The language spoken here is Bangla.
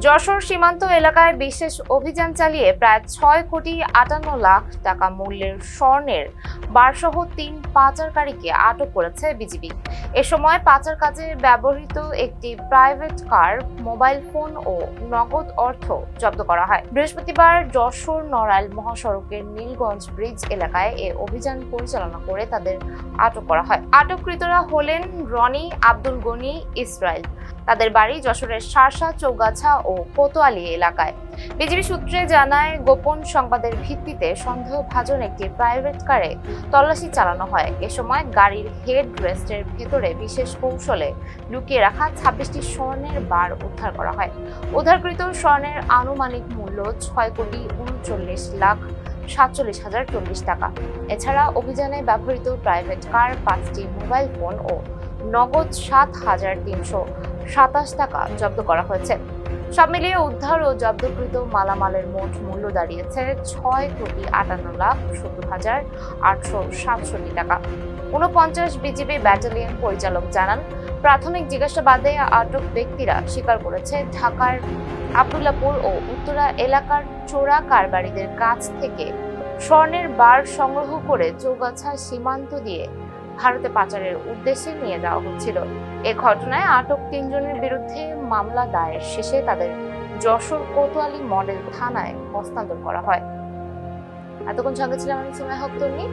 যশোর সীমান্ত এলাকায় বিশেষ অভিযান চালিয়ে প্রায় ৬,৫৮,০০,০০০ টাকা মূল্যের স্বর্ণের বারসহ ৩ পাচারকারীকে আটক করেছে বিজিবি। এ সময় পাচার কাজে ব্যবহৃত একটি প্রাইভেট কার, মোবাইল ফোন ও নগদ অর্থ জব্দ করা হয়। বৃহস্পতিবার যশোর নড়াইল মহাসড়কের নীলগঞ্জ ব্রিজ এলাকায় এ অভিযান পরিচালনা করে তাদের আটক করা হয়। আটককৃতরা হলেন রনি, আব্দুল গনি, ইসরাইল। তাদের বাড়ি যশোরের শার্শা, চৌগাছা ও কোতোয়ালি এলাকায়। বিজিবি সূত্রে জানায়, গোপন সংবাদের ভিত্তিতে সন্দেহভাজন একটি প্রাইভেট কারে তল্লাশি চালানো হয়। এ সময় গাড়ির হেড রেস্টের ভেতরে বিশেষ কৌশলে লুকিয়ে রাখা ২৬টি স্বর্ণের বার উদ্ধার করা হয়। উদ্ধারকৃত স্বর্ণের আনুমানিক মূল্য ৬,৩৯,৪৭,০৪০ টাকা। এছাড়া অভিযানে ব্যবহৃত প্রাইভেট কার, ৫টি মোবাইল ফোন ও নগদ ৭,৩২৭ টাকা জব্দ করা হয়েছে। সব মিলিয়ে উদ্ধার ও জব্দকৃত মালামালের মোট মূল্য দাঁড়িয়েছে ৬,৫৮,৭০,৮৬৭ টাকা। ৪৯ বিজিবি ব্যাটালিয়ন পরিচালক জানান, প্রাথমিক জিজ্ঞাসাবাদে আটক ব্যক্তিরা স্বীকার করেছে ঢাকার আব্দুল্লাহপুর ও উত্তরা এলাকার চোরা কারবারিদের কাছ থেকে স্বর্ণের বার সংগ্রহ করে চৌগাছা সীমান্ত দিয়ে ভারতে পাচারের উদ্দেশ্যে নিয়ে যাওয়া হচ্ছিল। এ ঘটনায় আটক ৩ জনের বিরুদ্ধে মামলা দায়ের শেষে তাদের যশোর কোতোয়ালি মডেল থানায় হস্তান্তর করা হয়। এতক্ষণ সঙ্গে ছিলাম আমি সুমাইয়া হক তন্নি।